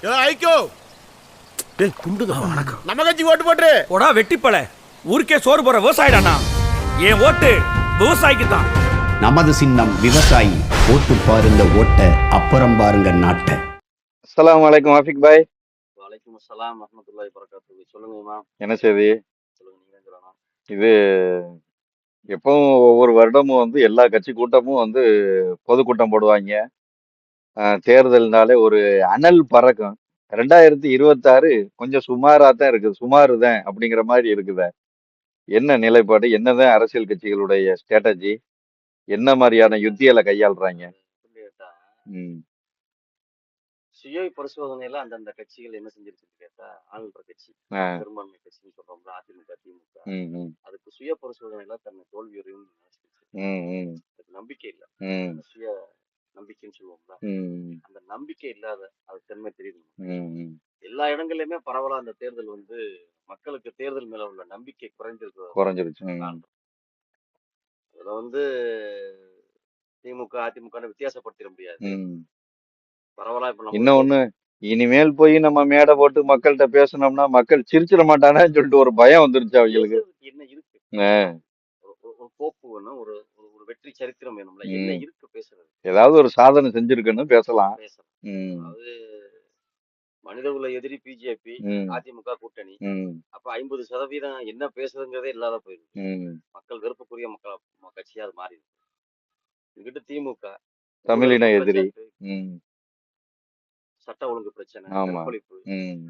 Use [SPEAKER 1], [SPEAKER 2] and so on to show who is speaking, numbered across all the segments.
[SPEAKER 1] ஐக்கோ
[SPEAKER 2] டேய் கும்பிடுங்க வணக்கம்.
[SPEAKER 1] நம்ம கட்சி ஓட்டு போட்டுரு.
[SPEAKER 3] போடா வெட்டிப்பல. ஊருக்கே சோறு போற விவசாயிடானா. என் ஓட்டு விவசாயிக்கு தான்.
[SPEAKER 2] நமது சின்னம் விவசாயி. ஓட்டு பாருங்க ஓட்ட, அப்புறம் பாருங்க நாட்டை.
[SPEAKER 4] அஸ்ஸலாமு அலைக்கும் ஆஃபிக் பாய்.
[SPEAKER 5] வலைக்கும் அஸ்ஸலாம் வரஹ்மத்துல்லாஹி வரகாத்துஹு. சொல்லுங்க இமாம்.
[SPEAKER 4] என்ன செய்தி?
[SPEAKER 5] சொல்லுங்க, நீங்க சொல்லலாம்.
[SPEAKER 4] இது எப்பவும் ஒவ்வொரு வருடமும் வந்து எல்லா கட்சி கூட்டமும் வந்து பொதுக்கூட்டம் போடுவாங்க. தேர்தல்னாலே ஒரு அனல் பறக்கும். 2026 கொஞ்சம் சுமாரா தான் இருக்குது. சுமாரு தான் அப்படிங்கிற மாதிரி இருக்குதே. என்ன நிலைப்பாடு? என்னதான் அரசியல் கட்சிகளுடைய ஸ்ட்ராட்டஜி? என்ன மாதிரியான யுத்திகளை கையாளுறாங்க?
[SPEAKER 5] எப்படி கேட்டா,
[SPEAKER 4] ம்
[SPEAKER 5] சுய பரிசோதனையில அந்தந்த கட்சிகள் என்ன செஞ்சிருச்சுன்னு கேட்டா, ஆளுநர் கட்சி,
[SPEAKER 4] ஆ,
[SPEAKER 5] பெரும்பான்மை கட்சின்னு சொல்றோம்ல, அதிமுக, திமுக.
[SPEAKER 4] ம் ம்
[SPEAKER 5] அதுக்கு சுய பரிசோதனையில தன்னை தோல்வியுறையும் நினைச்சிருச்சு.
[SPEAKER 4] ம் ம்
[SPEAKER 5] அதுக்கு நம்பிக்கை இல்லை.
[SPEAKER 4] ம்
[SPEAKER 5] அந்த சுய நம்பிக்கைன்னு சொல்லுவோம்ல,
[SPEAKER 4] ம்
[SPEAKER 5] அந்த நம்பிக்கை இல்லாத அது தன்மை தெரியுது.
[SPEAKER 4] ம்
[SPEAKER 5] எல்லா இடங்கள்லயுமே பரவலா அந்த தேர்தல் வந்து மக்களுக்கு தேர்தல் மேல உள்ள நம்பிக்கை குறைஞ்சிருக்கிறது
[SPEAKER 4] குறைஞ்சிருச்சு.
[SPEAKER 5] காரணம். அதுல வந்து திமுக, அதிமுக வித்தியாசப்படுத்திட முடியாது.
[SPEAKER 4] ம்
[SPEAKER 5] பரவலா இப்ப நம்ம
[SPEAKER 4] இன்னொன்னு, இனிமேல் போய் நம்ம மேடை போட்டு மக்கள்கிட்ட பேசணும்னா மக்கள் சிரிச்சிட மாட்டானான்னு சொல்லிட்டு ஒரு பயம் வந்துருச்சு அவங்களுக்கு.
[SPEAKER 5] பேசுறதுக்கு என்ன இருக்கு?
[SPEAKER 4] ஆ,
[SPEAKER 5] ஒரு கோப்பு வேணும், ஒரு ஒரு ஒரு வெற்றி சரித்திரம் வேணும்ல. என்ன
[SPEAKER 4] ம்.
[SPEAKER 5] இருக்கு பேசுறது?
[SPEAKER 4] ஏதாவது ஒரு சாதனை செஞ்சிருக்குன்னு பேசலாம்.
[SPEAKER 5] பேசலாம்.
[SPEAKER 4] ம்,
[SPEAKER 5] அதாவது மனிதகுல எதிரி பிஜேபி,
[SPEAKER 4] ம்,
[SPEAKER 5] அதிமுக கூட்டணி.
[SPEAKER 4] ம்,
[SPEAKER 5] அப்ப 50% என்ன பேசுறதுங்கிறதே இல்லாத போயிருக்கு.
[SPEAKER 4] ம்.
[SPEAKER 5] மக்கள் வெறுப்புக்குரிய கட்சியா அது மாறி இருக்கு. இங்கிட்டு திமுக
[SPEAKER 4] தமிழின
[SPEAKER 5] ஊழல்
[SPEAKER 4] எதிரி.
[SPEAKER 5] குற்றச்சாட்டு,
[SPEAKER 4] ம்,
[SPEAKER 5] சட்ட ஒழுங்கு பிரச்சனை,
[SPEAKER 4] ஆமா.
[SPEAKER 5] கற்பழிப்பு,
[SPEAKER 4] ம்,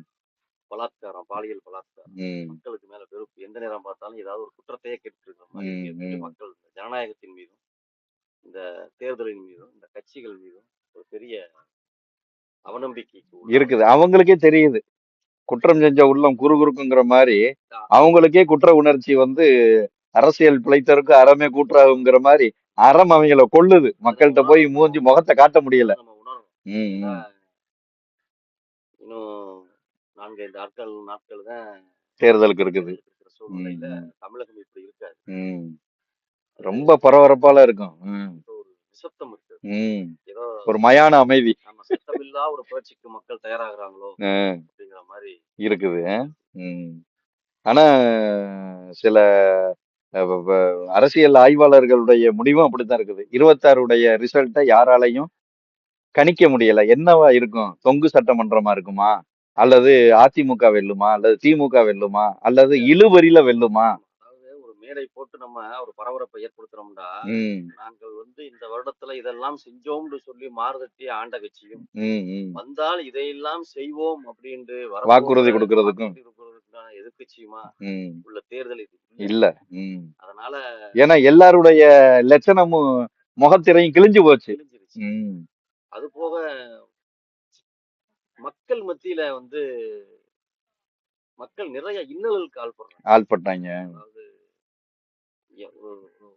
[SPEAKER 5] பலாத்காரம், பாலியல் பலாத்காரம்.
[SPEAKER 4] ம்,
[SPEAKER 5] மக்களுக்கு மேல வெறுப்பு. எந்த நேரம் பார்த்தாலும் ஏதாவது ஒரு குற்றத்தையே கேட்டு இருக்கிற மாதிரி
[SPEAKER 4] ம்,
[SPEAKER 5] இருக்கு.
[SPEAKER 4] ம்.
[SPEAKER 5] மக்கள் இந்த ஜனநாயகத்தின் மீதும் இந்த தேர்தலின் மீதும் இந்த கட்சிகள் மீதும் ஒரு பெரிய அவநம்பிக்கைக்கு
[SPEAKER 4] இருக்குது. அவங்களுக்கே தெரியுது. குற்றம் செஞ்ச உள்ளம் குறுகுறுக்குங்கிற மாதிரி
[SPEAKER 5] உள்ளாகுதா.
[SPEAKER 4] அவங்களுக்கே குற்ற உணர்ச்சி வந்து அரசியல் பிழைத்தருக்கு அறமே கூட்டுறாகுங்கிற மாதிரி அறம் அவங்கள கொல்லுது. மக்கள்கிட்ட போய் மூஞ்சி முகத்தை காட்ட முடியல.
[SPEAKER 5] நம்ம உணர்றோம்.
[SPEAKER 4] ம்,
[SPEAKER 5] ஏன்னா,
[SPEAKER 4] ம்.
[SPEAKER 5] இன்னும் 4-5 நாட்கள் தான்
[SPEAKER 4] தேர்தலுக்கு இருக்குது.
[SPEAKER 5] இருக்கிற சூழ்நிலையில
[SPEAKER 4] ம்,
[SPEAKER 5] தமிழகம் இப்படி இருக்காது.
[SPEAKER 4] ம்.
[SPEAKER 5] அது
[SPEAKER 4] ரொம்ப பரபரப்பால இருக்கும். ம்,
[SPEAKER 5] ஒரு நிசப்தம் இருக்கு.
[SPEAKER 4] ம்.
[SPEAKER 5] ஏதோ
[SPEAKER 4] ஒரு மயான அமைதி
[SPEAKER 5] நம்ம சத்தமில்லா ஒரு புரட்சிக்கு மக்கள் தயாராகிறாங்களோ அப்படிங்கிற மாதிரி
[SPEAKER 4] இருக்குது. ம். ஆனா சில அரசியல் ஆய்வாளர்களுடைய முடிவும் அப்படித்தான் இருக்குது. 26 ரிசல்ட்டை யாராலையும் கணிக்க முடியல. என்னவா இருக்கும்? தொங்கு சட்டமன்றமா இருக்குமா, அல்லது அதிமுக வெல்லுமா, அல்லது திமுக வெல்லுமா, அல்லது இழுபறியில வெல்லுமா?
[SPEAKER 5] அதாவது ஒரு மேடை போட்டு நம்ம ஒரு பரபரப்பை ஏற்படுத்துறோம்னா,
[SPEAKER 4] ம்,
[SPEAKER 5] நாங்கள் வந்து இந்த வருடத்துல இதெல்லாம் செஞ்சோம்னு சொல்லி மாறுதட்டி ஆண்ட கட்சியும்
[SPEAKER 4] ம், ம்.
[SPEAKER 5] வந்தால் இதையெல்லாம் செய்வோம் அப்படின்ட்டு
[SPEAKER 4] வாக்குறுதி கொடுக்கறதுக்கும்.
[SPEAKER 5] கொடுக்கறதுக்கான எதிர்க்கட்சியுமா
[SPEAKER 4] ம்.
[SPEAKER 5] உள்ள தேர்தல் இது
[SPEAKER 4] இல்ல. ம்.
[SPEAKER 5] அதனால
[SPEAKER 4] ஏன்னா எல்லாருடைய லட்சணமும் முகத்திரையும் கிழிஞ்சு போச்சு.
[SPEAKER 5] கிழிஞ்சிருச்சு.
[SPEAKER 4] ம்,
[SPEAKER 5] அது போக மக்கள் மத்தியில வந்து மக்கள் நிறைய இன்னல்களுக்கு ஆள்படுறாங்க.
[SPEAKER 4] ஆள்பட்டாங்க.
[SPEAKER 5] அதாவது ஒரு ஒரு-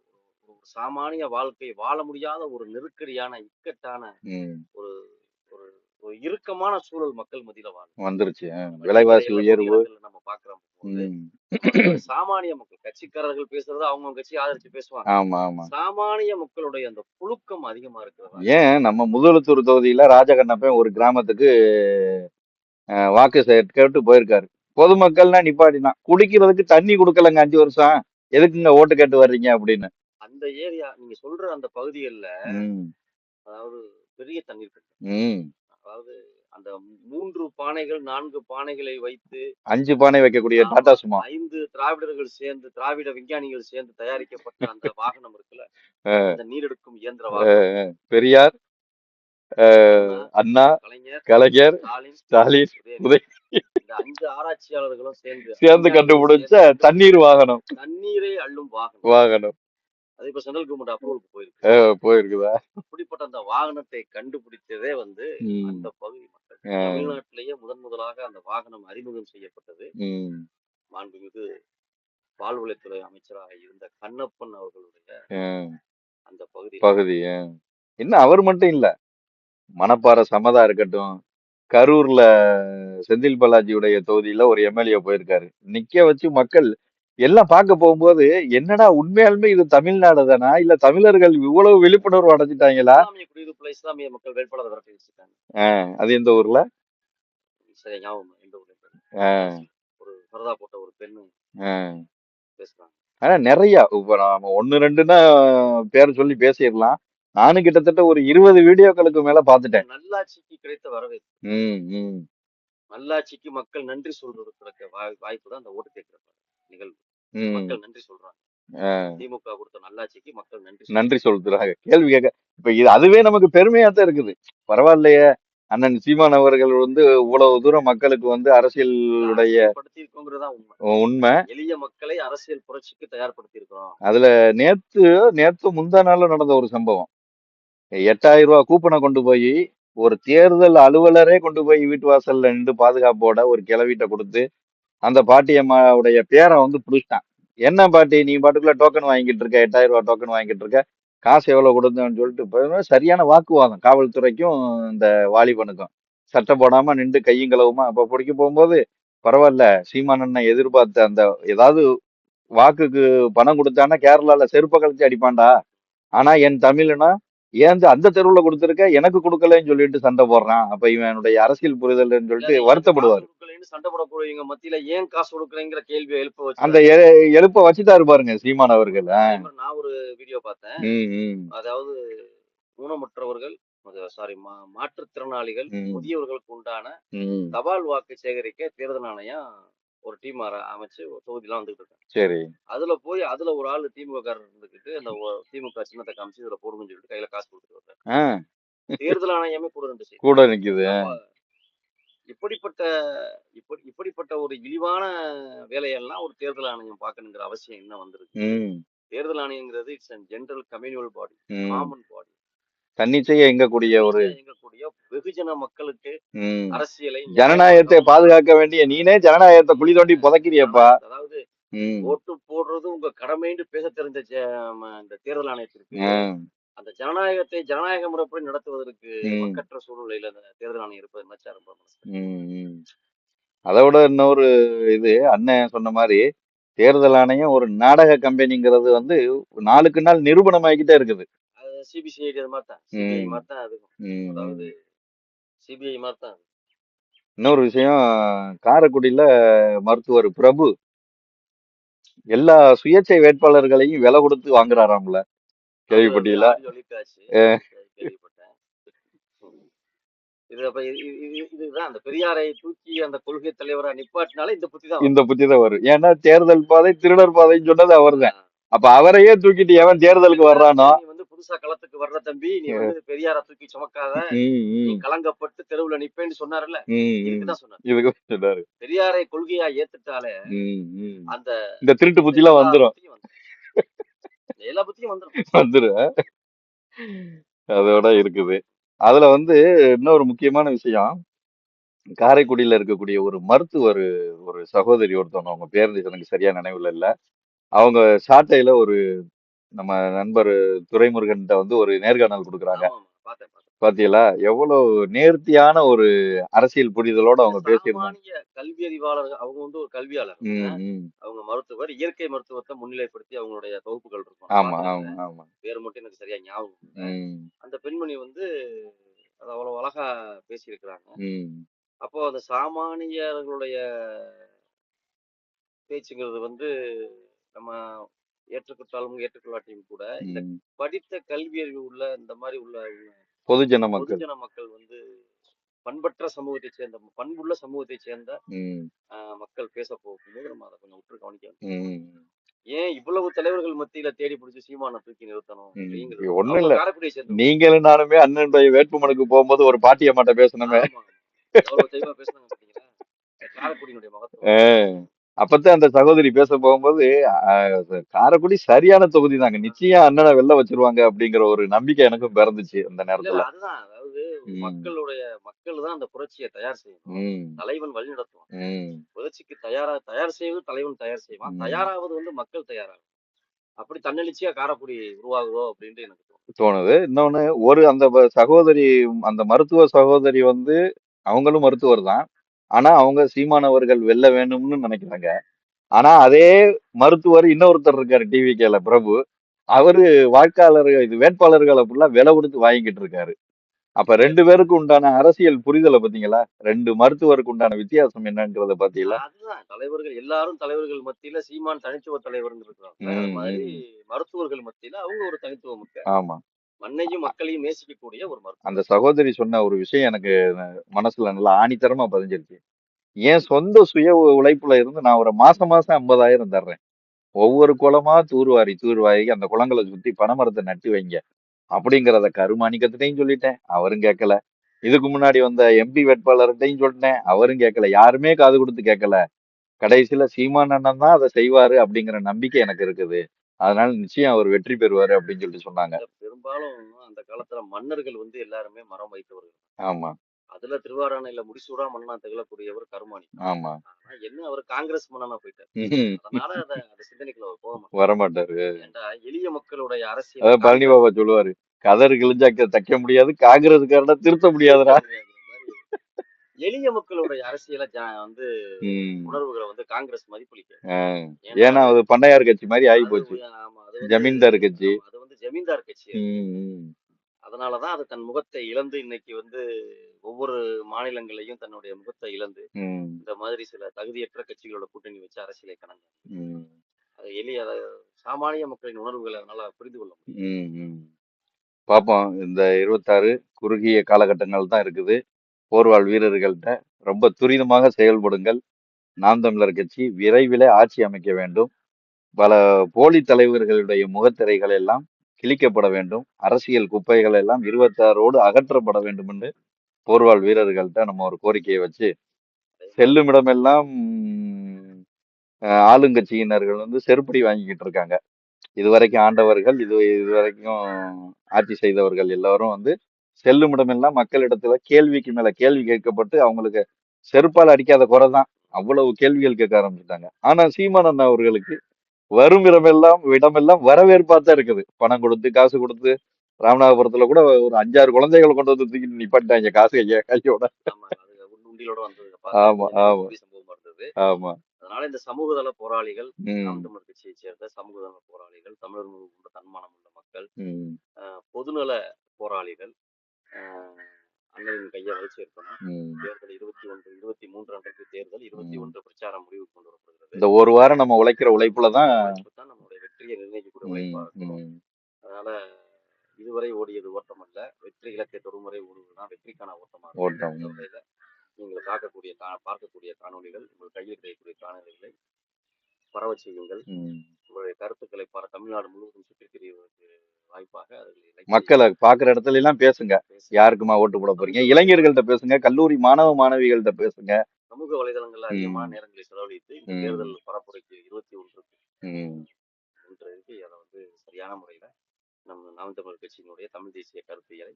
[SPEAKER 5] ஒரு சாமானிய வாழ்க்கை வாழ முடியாத ஒரு நெருக்கடியான இக்கட்டான
[SPEAKER 4] ம்.
[SPEAKER 5] ஒரு ஒரு ஒரு இறுக்கமான சூழல் மக்கள் மத்தியில வாழும்.
[SPEAKER 4] வந்துருச்சு. விலைவாசி உயர்வு.
[SPEAKER 5] நம்ம பாக்குறோம் போது
[SPEAKER 4] ம்.
[SPEAKER 5] சாமானிய மக்கள் கட்சிக்காரர்கள் பேசுறது அவங்க கட்சி ஆதரிச்சு பேசுவாங்க.
[SPEAKER 4] ஆமா, ஆமா.
[SPEAKER 5] சாமானிய மக்களுடைய அந்த புழுக்கம் அதிகமா இருக்கிறதா.
[SPEAKER 4] ஏன் நம்ம முதலுத்தூர் தொகுதியில ராஜகண்ணப்பன் ஒரு கிராமத்துக்கு வாக்கு கேட்டு போயிருக்காரு. பொதுமக்கள்னா நிப்பாட்டினா குடிக்கிறதுக்கு தண்ணி கொடுக்கலங்க 5 வருஷம், எதுக்குங்க ஓட்டு கேட்டு வர்றீங்க அப்படின்னு.
[SPEAKER 5] அந்த ஏரியா நீங்க சொல்ற அந்த பகுதிகள்ல
[SPEAKER 4] ம்,
[SPEAKER 5] அதாவது பெரிய தண்ணீர் கட்டு.
[SPEAKER 4] ம்.
[SPEAKER 5] அதாவது அந்த 3 பானைகள் 4 பானைகளை வைத்து
[SPEAKER 4] 5 பானை வைக்கக்கூடிய டாடா சுமா.
[SPEAKER 5] 5 திராவிடர்கள் சேர்ந்து திராவிட விஞ்ஞானிகள் சேர்ந்து தயாரிக்கப்பட்ட அந்த வாகனம் இருக்குல்ல, அந்த நீரெடுக்கும் இயந்திர வாகனம்.
[SPEAKER 4] பெரியார், அண்ணா,
[SPEAKER 5] கலைஞர்,
[SPEAKER 4] கலைஞர், ஸ்டாலின், உதய்
[SPEAKER 5] இந்த 5 ஆராய்ச்சியாளர்களும்
[SPEAKER 4] சேர்ந்து கண்டுபிடிச்ச தண்ணீர் வாகனம்.
[SPEAKER 5] தண்ணீரை அள்ளும்
[SPEAKER 4] வாகனம்
[SPEAKER 5] அது இப்ப சென்ட்ரல் கவர்மெண்ட் அப்ரூவலுக்கு போயிருக்கு.
[SPEAKER 4] போயிருக்குதா?
[SPEAKER 5] அப்படிப்பட்ட அந்த வாகனத்தை கண்டுபிடித்ததே வந்து
[SPEAKER 4] ம்,
[SPEAKER 5] அந்த பகுதி மக்கள்.
[SPEAKER 4] ஆ,
[SPEAKER 5] தமிழ்நாட்டிலேயே முதலாக அந்த வாகனம் அறிமுகம் செய்யப்பட்டது
[SPEAKER 4] ம்,
[SPEAKER 5] மாண்புமிகு பால்வளத்துறை அமைச்சராக இருந்த கண்ணப்பன் அவர்களுடைய
[SPEAKER 4] ஆ.
[SPEAKER 5] அந்த பகுதி.
[SPEAKER 4] பகுதி. என்ன அவர் மட்டும் இல்ல, மணப்பாறை சமதா இருக்கட்டும், கரூர்ல செந்தில் பாலாஜியுடைய தொகுதியில ஒரு எம்எல்ஏ போயிருக்காரு. நிக்க வச்சு மக்கள் எல்லாம் பார்க்க போகும்போது, என்னடா உண்மையாலுமே இது தமிழ்நாடு தானா, இல்ல தமிழர்கள் இவ்வளவு விழிப்புணர்வு அடைஞ்சிட்டாங்களா?
[SPEAKER 5] இஸ்லாமிய குடியிருப்புல இஸ்லாமிய மக்கள் வேட்பாளர் விரட்டி வச்சிருக்காங்க.
[SPEAKER 4] அது எந்த ஊர்ல?
[SPEAKER 5] சரியா ஞாபகம் இல்லை, எந்த ஊர்ல பேரு.
[SPEAKER 4] ஆஹ்
[SPEAKER 5] ஒரு பரதா போட்ட ஒரு பெண்ணு
[SPEAKER 4] ஆஹ்
[SPEAKER 5] பேசுறாங்க.
[SPEAKER 4] ஆனா நிறைய இப்ப நாம ஒண்ணு ரெண்டுன்னா பேர் சொல்லி பேசிடலாம். நானும் கிட்டத்தட்ட ஒரு 20 வீடியோக்களுக்கு மேல பாத்துட்டேன்.
[SPEAKER 5] நல்லாட்சிக்கு கிடைத்த வரவேற்பு,
[SPEAKER 4] ம் ம்
[SPEAKER 5] நல்லாட்சிக்கு மக்கள் நன்றி சொல்றதுக்கு கிடைக்க வாய்ப்பு தான் அந்த ஓட்டு கேட்கிற நிகழ்வு.
[SPEAKER 4] ம்
[SPEAKER 5] மக்கள் நன்றி சொல்றாங்க.
[SPEAKER 4] ஆஹ்
[SPEAKER 5] திமுக கொடுத்த நல்லாட்சிக்கு மக்கள் நன்றி
[SPEAKER 4] நன்றி
[SPEAKER 5] சொல்றாங்க.
[SPEAKER 4] சொல்றாங்க. கேள்வி கேட்க இப்ப இது அதுவே நமக்கு பெருமையா தான் இருக்குது. பரவாயில்லையே, அண்ணன் சீமான் அவர்கள் வந்து இவ்வளவு தூரம் மக்களுக்கு வந்து அரசியலுடைய
[SPEAKER 5] படுத்தி இருக்கோங்கிறதா உண்மை.
[SPEAKER 4] உண்மை.
[SPEAKER 5] எளிய மக்களை அரசியல் புரட்சிக்கு தயார்படுத்தி இருக்கிறோம்.
[SPEAKER 4] அதுல நேத்து நேத்து முந்தா நாள்ல நடந்த ஒரு சம்பவம், 8000 ரூபாய் கூப்பனை கொண்டு போய் ஒரு தேர்தல் அலுவலரே கொண்டு போய் வீட்டு வாசல்ல நின்று பாதுகாப்போட ஒரு கிளவிட்ட கொடுத்து அந்த பாட்டியம்மாவுடைய பேரை வந்து புடிச்சிட்டான். என்ன பாட்டி நீ பாட்டுக்குள்ள டோக்கன் வாங்கிட்டு இருக்க, 8000 ரூபாய் டோக்கன் வாங்கிட்டு இருக்க, காசு எவ்வளவு கொடுத்தேன்னு சொல்லிட்டு சரியான வாக்குவாதம் காவல்துறைக்கும் இந்த வாலிபனுக்கும். சட்டை போடாம நின்று கையும் களவுமா அப்ப பிடிக்க போகும்போது, பரவாயில்ல சீமானண்ணன் எதிர்பார்த்த அந்த ஏதாவது வாக்குக்கு பணம் கொடுத்தான்னா கேரளால செருப்ப கழிச்சு அடிப்பான்டா. ஆனா என் தமிழ்னா ஏன் அந்த தெருவுல கொடுத்துருக்க எனக்கு கொடுக்கலன்னு சொல்லிட்டு சண்டை போடுறான். அப்ப இவனுடைய அரசியல் புரிதல்னு சொல்லிட்டு வருத்தப்படுவாரு.
[SPEAKER 5] சண்டை போட போறவங்க மத்தியில ஏன் காசு கொடுக்குறேங்கிற கேள்வியை எழுப்ப
[SPEAKER 4] அந்த
[SPEAKER 5] வச்சு
[SPEAKER 4] எழுப்ப வச்சுட்டாரு பாருங்க சீமான் அவர்கள்.
[SPEAKER 5] நான் ஒரு வீடியோ பார்த்தேன். அதாவது ஊனமுற்றவர்கள், சாரி, மாற்றுத்திறனாளிகள், முதியவர்களுக்கு உண்டான தபால் வாக்கு சேகரிக்க தேர்தல் ஆணையம் ஒரு டீம் அமைச்சு ஒரு தொகுதியெல்லாம் வந்துட்டு இருக்காங்க.
[SPEAKER 4] சரி.
[SPEAKER 5] அதுல ஒரு ஆளு திமுக காரர் இருந்துகிட்டு அந்த திமுக சின்னத்தை காமிச்சு இதுல போடுங்கன்னு சொல்லிட்டு கையில காசு கொடுத்துட்டு வர்றாரு. தேர்தல் ஆணையமே கூட
[SPEAKER 4] நிக்குது.
[SPEAKER 5] இப்படிப்பட்ட ஒரு இழிவான வேலையெல்லாம் ஒரு தேர்தல் ஆணையம் பார்க்கணுங்கிற அவசியம் என்ன வந்திருக்கு? தேர்தல் ஆணையங்கிறது it's general communal body, common body, தன்னிச்சையா இயங்கக்கூடிய வெகுஜன மக்களுக்கு அரசியலை
[SPEAKER 4] ஜனநாயகத்தை பாதுகாக்க வேண்டிய நீனே ஜனநாயகத்தை குழி தோண்டி புதைக்கிறியப்பா.
[SPEAKER 5] அதாவது ஓட்டு போடுறது உங்க கடமைன்னு பேச தெரிஞ்ச இந்த தேர்தல் ஆணையத்திற்கு அந்த ஜனநாயகத்தை ஜனநாயக முறைப்படி நடத்துவதற்கு மக்கற்ற சூழ்நிலையில அந்த தேர்தல் ஆணையம் இருப்பது நினைச்சா ரொம்ப
[SPEAKER 4] அதை விட இன்னொரு இது அண்ணன் சொன்ன மாதிரி தேர்தல் ஆணையம் ஒரு நாடக கம்பெனிங்கிறது வந்து நாளுக்கு நாள் நிரூபணம் ஆகிக்கிட்டே இருக்குது.
[SPEAKER 5] சிபிசிஐடி அது மாதிரி தான், சிபிஐ மாதிரி தான் அதுக்கும். அதாவது சிபிஐ மாதிரி தான்.
[SPEAKER 4] இன்னொரு விஷயம், காரைக்குடியில மருத்துவர் பிரபு எல்லா சுயேட்சை வேட்பாளர்களையும் விலை கொடுத்து வாங்குறாராம்ல, கேள்விப்பட்டீங்களா?
[SPEAKER 5] கேள்விப்பட்டேன். இதுதான் அந்த பெரியாரை தூக்கி அந்த கொள்கை தலைவரா நிப்பாட்டினாலே இந்த புத்தி தான் வரும்.
[SPEAKER 4] ஏன்னா தேர்தல் பாதை திருடர் பாதைன்னு சொன்னது அவர்தான். அப்ப அவரையே தூக்கிட்டு எவன் தேர்தலுக்கு வர்றானோ,
[SPEAKER 5] நீ வந்து புதுசா களத்துக்கு வர்ற தம்பி, நீ வந்து பெரியார தூக்கி சுமக்காத, நீ கலங்கப்பட்டு தெருவுல நிப்பேன்னு சொன்னார்ல, இதுக்குதான் சொன்னாரு. பெரியாரை கொள்கையா ஏத்துட்டாலே அந்த
[SPEAKER 4] இந்த திருட்டு புத்தி எல்லாம் வந்துரும்,
[SPEAKER 5] எல்லா புத்தியும்
[SPEAKER 4] வந்துரும். அதோட இருக்குது. அதுல வந்து இன்னொரு முக்கியமான விஷயம், காரைக்குடியில இருக்கக்கூடிய ஒரு மருத்துவர், ஒரு சகோதரி ஒருத்தவங்க, அவங்க பேர் எனக்கு சரியா நினைவுல இல்ல, அவங்க சாட்டையில ஒரு நம்ம நண்பர் துரைமுருகன் வந்து ஒரு நேர்காணல் கொடுக்குறாங்க. பாத்தீங்களா? எவ்வளவு நேர்த்தியான ஒரு அரசியல் புரிதலோட அவங்க பேசியிருந்தாங்க.
[SPEAKER 5] கல்வி அறிவாளர்கள், அவங்க வந்து ஒரு கல்வியாளர், அவங்க மருத்துவர், இயற்கை மருத்துவத்தை முன்னிலைப்படுத்தி அவங்களுடைய தொகுப்புகள் இருக்கும்.
[SPEAKER 4] ஆமா ஆமா ஆமா,
[SPEAKER 5] பேர் மட்டும் எனக்கு சரியா ஞாபகம். அந்த பெண்மணி வந்து அது அவ்வளவு அழகா பேசியிருக்கிறாங்க. அப்போ அந்த சாமானியர்களுடைய பேச்சுங்கிறது வந்து நம்ம ஏற்றுக்கொண்டாலும் ஏற்றுக்கொள்ளாட்டியும் கூட இந்த படித்த கல்வி அறிவு உள்ள இந்த மாதிரி உள்ள
[SPEAKER 4] பொதுஜன
[SPEAKER 5] மக்கள் வந்து பண்பற்ற சமூகத்தை சேர்ந்த, பண்புள்ள சமூகத்தை சேர்ந்த மக்கள் பேச போகும்போது நம்ம அதை கொஞ்சம் உற்று கவனிக்கணும். ஏன் இவ்வளவு தலைவர்கள் மத்தியில தேடி பிடிச்சி சீமானை தூக்கி நிறுத்தணும்?
[SPEAKER 4] ஒண்ணும் இல்ல, நீங்களும் நானுமே அண்ணனுடைய வேட்புமனுக்கு போகும்போது ஒரு பாட்டியம்மாட்ட பேசணுமே,
[SPEAKER 5] காரைக்குடியினுடைய மகத்துவம்.
[SPEAKER 4] அப்பதான் அந்த சகோதரி பேச போகும்போது, காரைக்குடி சரியான தொகுதி தாங்க, நிச்சயம் அண்ணனை வெளில வச்சிருவாங்க அப்படிங்கிற ஒரு நம்பிக்கை எனக்கும் பிறந்துச்சு அந்த நேரத்துல.
[SPEAKER 5] அதுதான், அதாவது மக்கள் தான் அந்த புரட்சியை தயார் செய்யணும், தலைவன் வழி நடத்துவான். புரட்சிக்கு தயார் செய்வது தலைவன் தயார் செய்வான், தயாராவது வந்து மக்கள் தயாராகும். அப்படி தன்னெழுச்சியா காரைக்குடி உருவாகுதோ அப்படின்ட்டு எனக்கு
[SPEAKER 4] தோணுது. இன்னொன்னு, ஒரு அந்த சகோதரி, அந்த மருத்துவ சகோதரி வந்து அவங்களும் மருத்துவர் தான், ஆனா அவங்க சீமானவர்கள் வெல்ல வேணும்னு நினைக்கிறாங்க. ஆனா அதே மருத்துவர் இன்னொருத்தர் இருக்காரு டிவிகேல, பிரபு, அவரு வாக்காளர்கள் இது வேட்பாளர்களை ஃபுல்லா விலை கொடுத்து வாங்கிட்டு இருக்காரு. அப்ப 2 பேருக்கு உண்டான அரசியல் புரிதலை பாத்தீங்களா? 2 மருத்துவருக்கு உண்டான வித்தியாசம் என்னன்றத பாத்தீங்களா?
[SPEAKER 5] அதுதான் தலைவர்கள் எல்லாரும் தலைவர்கள் மத்தியில சீமான் தனித்துவ தலைவர்னு இருக்கிறாங்க. அது மாதிரி மருத்துவர்கள் மத்தியில அவங்க ஒரு தனித்துவம் மிக்க.
[SPEAKER 4] ஆமா.
[SPEAKER 5] மண்ணையும் மக்களையும் நேசிக்கக்கூடிய ஒரு மருத்துவர்.
[SPEAKER 4] அந்த சகோதரி சொன்ன ஒரு விஷயம் எனக்கு மனசுல நல்லா ஆணித்தரமா பதிஞ்சிருச்சு. என் சொந்த சுய உழைப்புல இருந்து நான் ஒரு மாசம் 50,000 தர்றேன். ஒவ்வொரு குளமா தூர்வாரி அந்த குளங்களை சுத்தி பனைமரத்தை நட்டு வைங்க அப்படிங்கிறத கருமாணிக்கத்திட்டையும் சொல்லிட்டேன், அவரும் கேட்கல. இதுக்கு முன்னாடி வந்த எம்பி வேட்பாளர்கிட்டையும் சொல்லிட்டேன், அவரும் கேட்கல. யாருமே காது கொடுத்து கேட்கல. கடைசியில சீமான் அண்ணன் தான் அதை செய்வாரு அப்படிங்கிற நம்பிக்கை எனக்கு இருக்குது. அதனால நிச்சயம் அவர் வெற்றி பெறுவாரு அப்படின்னு சொல்லிட்டு சொன்னாங்க.
[SPEAKER 5] பெரும்பாலும் அந்த காலத்துல மன்னர்கள் வந்து எல்லாருமே மரம் வைத்தவர்கள்.
[SPEAKER 4] ஆமா.
[SPEAKER 5] அதுல திருவாராணையில முடிசூடா மன்னனா திகழக்கூடியவர் கருமாணி. ஆமா. என்ன அவர் காங்கிரஸ் மன்னனா போயிட்டார். அதனால அந்த சிந்தனைக்குள்ள அவர் போக மாட்டார்.
[SPEAKER 4] வரமாட்டாரு.
[SPEAKER 5] ஏன்டா எளிய மக்களுடைய அரசியல்
[SPEAKER 4] பழனி பாபா சொல்லுவாரு, கதறு கிழிஞ்சா தைக்க முடியாது, காங்கிரஸ்காரன திருத்த முடியாதுடா.
[SPEAKER 5] எளிய மக்களுடைய அரசியல வந்து உணர்வுகளை வந்து காங்கிரஸ் மதிப்பளிக்க.
[SPEAKER 4] ஏன்னா அது பண்ணையார் கட்சி மாதிரி ஆகி போச்சு. ஜமீன்தார் கட்சி.
[SPEAKER 5] அது வந்து ஜமீன்தார் கட்சி. அதனாலதான் அது தன் முகத்தை இழந்து இன்னைக்கு வந்து ஒவ்வொரு மாநிலங்களையும் தன்னுடைய முகத்தை இழந்து இந்த மாதிரி சில தகுதியற்ற கட்சிகளோட கூட்டணி வச்சு அரசியலை கணங்க. அது எளிய சாமானிய மக்களின் உணர்வுகளை அதனால புரிந்து கொள்ள முடியும்.
[SPEAKER 4] பாப்போம். இந்த 26 குறுகிய காலகட்டங்கள் தான் இருக்குது. போர்வாழ் வீரர்கள்ட்ட ரொம்ப துரிதமாக செயல்படுங்கள். நாம் தமிழர் கட்சி விரைவிலே ஆட்சி அமைக்க வேண்டும். பல போலி தலைவர்களுடைய முகத்திரைகள் எல்லாம் கிழிக்கப்பட வேண்டும். அரசியல் குப்பைகள் எல்லாம் 26ஓடு அகற்றப்பட வேண்டும் என்று போர்வாழ் வீரர்கள்ட்ட நம்ம ஒரு கோரிக்கையை வச்சு செல்லுமிடமெல்லாம் ஆளுங்கட்சியினர்கள் வந்து செருப்படி வாங்கிக்கிட்டு இருக்காங்க. இதுவரைக்கும் ஆண்டவர்கள் இதுவரைக்கும் ஆட்சி செய்தவர்கள் எல்லாரும் வந்து செல்லுமிடமெல்லாம் மக்களிடத்துல கேள்விக்கு மேல கேள்வி கேட்கப்பட்டு அவங்களுக்கு செருப்பால் அடிக்காத குறைதான் அவ்வளவு கேள்விகள் கேட்க ஆரம்பிச்சுட்டாங்க. ஆனா சீமான் அண்ணா அவர்களுக்கு வரும் இடமெல்லாம் வரவேற்பா தான் இருக்குது. பணம் கொடுத்து காசு கொடுத்து ராமநாதபுரத்துல கூட ஒரு 5-6 குழந்தைகள் கொண்டு வந்து தூக்கி நிப்பாட்டாங்க காசு கையோட. ஆமா ஆமா ஆமா.
[SPEAKER 5] அதனால இந்த சமூகதள போராளிகள், நாம் தமிழர் கட்சியை சேர்ந்த சமூகதள போராளிகள், தமிழர் உள்ள தன்மானம் உள்ள மக்கள், பொதுநல போராளிகள் அண்ணனின் கையை வச்சு இருக்கணும். தேர்தல் 21, 23 அன்றைக்கு தேர்தல், 21 பிரச்சாரம் முடிவுக்கு கொண்டு வரப்படுகிறது.
[SPEAKER 4] இந்த ஒரு வாரம் நம்ம உழைக்கிற உழைப்புலதான்
[SPEAKER 5] நம்மளுடைய வெற்றியை நிர்ணயிக்கக்கூடிய உழைப்பா இருக்கணும். அதனால இதுவரை ஓடியது ஓட்டம் அல்ல, வெற்றி இலக்கை தொடுமுறை ஓடுவதுதான் வெற்றிக்கான ஓட்டமா இருக்கும். நீங்கள் பார்க்கக்கூடிய காணொலிகள், உங்கள் கையில் கிடைக்கக்கூடிய காணொலிகளை பரவ செய்யுங்கள். உங்களுடைய கருத்துக்களை தமிழ்நாடு முழுவதும் சுற்றி திரிவதற்கு வாய்ப்பாக
[SPEAKER 4] மக்களை பாக்குற இடத்துல எல்லாம் பேசுங்க. யாருக்குமா ஓட்டு போட போறீங்க? இளைஞர்கள்ட்ட பேசுங்க, கல்லூரி மாணவிகள்கிட்ட பேசுங்க.
[SPEAKER 5] சமூக வலைதளங்கள்ல அதிகமான நேரங்களை செலவழித்து தேர்தல் பரப்புரைக்கு 21 அதை வந்து சரியான முறையில நம்ம நாம் தமிழர் கட்சியினுடைய தமிழ் தேசிய கருத்தியலை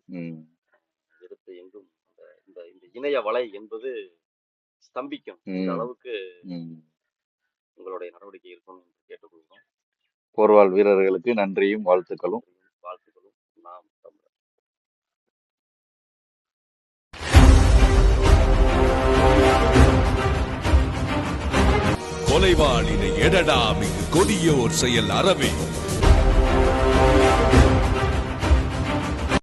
[SPEAKER 5] எடுத்து எங்கும் இந்த இணைய வலை என்பது ஸ்தம்பிக்கும் இந்த அளவுக்கு உங்களுடைய நடவடிக்கை இருக்கணும் என்று கேட்டுக்கொள்கிறோம்.
[SPEAKER 4] போர்வாழ் வீரர்களுக்கு நன்றியும் வாழ்த்துக்களும்.
[SPEAKER 5] நாம் தமிழர்.
[SPEAKER 1] கொலைவாளினை எடடா மிகு கொடியோர் செயல் அறவே.